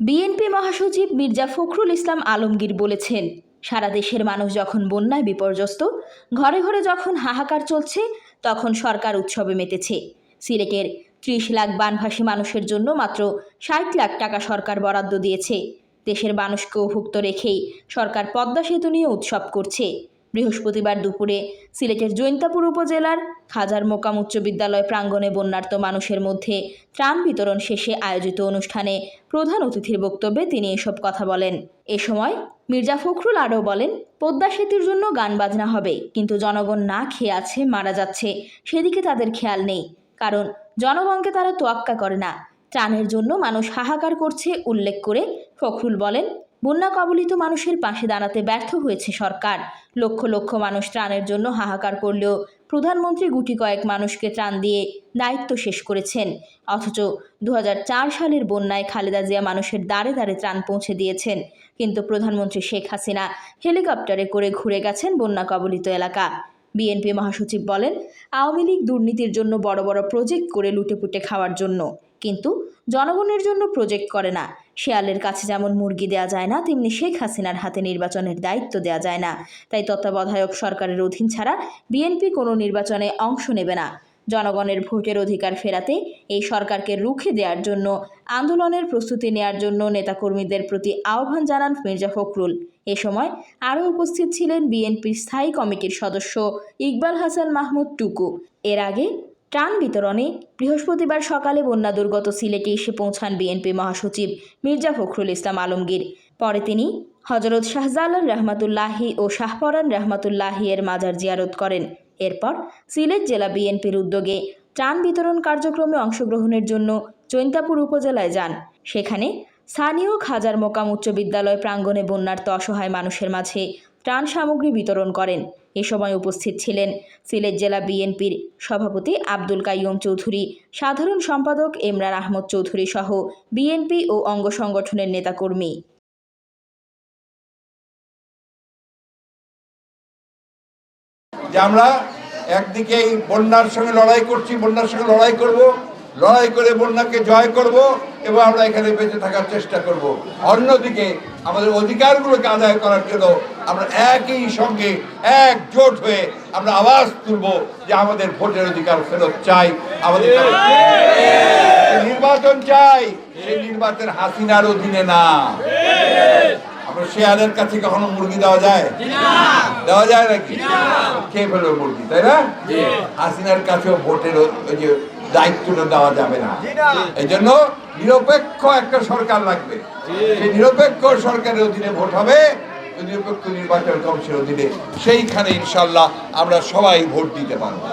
BNP মহাসচিব মির্জা ফখরুল ইসলাম আলমগীর বলেছেন, সারা দেশের মানুষ যখন বন্যায় বিপর্যস্ত, ঘরে ঘরে যখন হাহাকার চলছে, তখন সরকার উৎসবে মেতেছে। সিলেটের ৩০ লাখ বানভাসী মানুষের জন্য মাত্র ৬০ লাখ টাকা সরকার বরাদ্দ দিয়েছে। দেশের মানুষকে অভুক্ত রেখেই সরকার পদ্মা সেতু নিয়ে উৎসব করছে। বৃহস্পতিবার দুপুরে সিলেটের জৈন্তাপুর উপজেলার খাজার মোকাম উচ্চ বিদ্যালয় প্রাঙ্গণে বন্যার্ত মানুষের মধ্যে ত্রাণ বিতরণ শেষে আয়োজিত অনুষ্ঠানে প্রধান অতিথির বক্তব্যে তিনি এসব কথা বলেন। এ সময় মির্জা ফখরুল আরও বলেন, পদ্মা সেতুর জন্য গান বাজনা হবে, কিন্তু জনগণ না খেয়ে আছে, মারা যাচ্ছে, সেদিকে তাদের খেয়াল নেই। কারণ জনগণকে তারা তোয়াক্কা করে না। ত্রাণের জন্য মানুষ হাহাকার করছে উল্লেখ করে ফখরুল বলেন, বন্যা কবলিত মানুষের পাশে দাঁড়াতে ব্যর্থ হয়েছে সরকার। লক্ষ লক্ষ মানুষ ত্রাণের জন্য হাহাকার করলেও প্রধানমন্ত্রী গুটি কয়েক মানুষকে ত্রাণ দিয়ে দায়িত্ব শেষ করেছেন। অথচ ২০০৪ সালের বন্যায় খালেদা জিয়া মানুষের দ্বারে দ্বারে ত্রাণ পৌঁছে দিয়েছেন, কিন্তু প্রধানমন্ত্রী শেখ হাসিনা হেলিকপ্টারে করে ঘুরে গেছেন বন্যা কবলিত এলাকা। বিএনপি মহাসচিব বলেন, আওয়ামী লীগ দুর্নীতির জন্য বড় বড় প্রজেক্ট করে লুটেপুটে খাওয়ার জন্য, কিন্তু জনগণের জন্য প্রজেক্ট করে না। শেয়ালের কাছে যেমন মুরগি দেওয়া যায় না, তেমনি শেখ হাসিনার হাতে নির্বাচনের দায়িত্ব দেওয়া যায় না। তাই তত্ত্বাবধায়ক সরকারের অধীন ছাড়া বিএনপি কোনো নির্বাচনে অংশ নেবে না। জনগণের ভোটের অধিকার ফেরাতে এই সরকারকে রুখে দেওয়ার জন্য আন্দোলনের প্রস্তুতি নেওয়ার জন্য নেতাকর্মীদের প্রতি আহ্বান জানান মির্জা ফখরুল। এ সময় আরও উপস্থিত ছিলেন বিএনপির স্থায়ী কমিটির সদস্য ইকবাল হাসান মাহমুদ টুকু। এর আগে ত্রাণ বিতরণে বৃহস্পতিবার সকালে বন্যা দুর্গত সিলেটে এসে পৌঁছান বিএনপি মহাসচিব মির্জা ফখরুল ইসলাম আলমগীর। পরে তিনি হজরত শাহজালাল রহমাতুল্লাহি ও শাহপরান রহমাতুল্লাহি এর মাজার জিয়ারত করেন। এরপর সিলেট জেলা বিএনপির উদ্যোগে ত্রাণ বিতরণ কার্যক্রমে অংশগ্রহণের জন্য জৈন্তাপুর উপজেলায় যান। সেখানে স্থানীয় খাজার মোকাম উচ্চ বিদ্যালয় প্রাঙ্গণে বন্যার্ত অসহায় মানুষের মাঝে ত্রাণ সামগ্রী বিতরণ করেন। এ সময় উপস্থিত ছিলেন সিলেট জেলা বিএনপির সভাপতি আব্দুল কাইয়ুম চৌধুরী, সাধারণ সম্পাদক ইমরান আহমদ চৌধুরী সহ বিএনপি ও অঙ্গ সংগঠনের নেতাকর্মী। যে আমরা একদিকে এই বন্যার সঙ্গে লড়াই করছি, বন্যার সঙ্গে লড়াই করব, লড়াই করে বন্যাকে জয় করব এবং আমরা এখানে বেঁচে থাকার চেষ্টা করব। অন্যদিকে আমাদের অধিকারগুলোকে আদায় করার জন্য আমরা একই সঙ্গে একজোট হয়ে আমরা আওয়াজ তুলব যে আমাদের ভোটের অধিকার ফেরত চাই, আমাদের নির্বাচন চাই। সেই নির্বাচন হাসিনার অধীনে না। আমরা শেয়ালের কাছে কখনো মুরগি দেওয়া যায়? দেওয়া যায় নাকি? খেয়ে ফেলবে মুরগি, তাই না? হাসিনার কাছেও ভোটের যে দায়িত্বটা দেওয়া যাবে না। এই জন্য নিরপেক্ষ একটা সরকার লাগবে। সেই নিরপেক্ষ সরকারের অধীনে ভোট হবে, নিরপেক্ষ নির্বাচন কমিশনের অধীনে। সেইখানে ইনশাল্লাহ আমরা সবাই ভোট দিতে পারবো।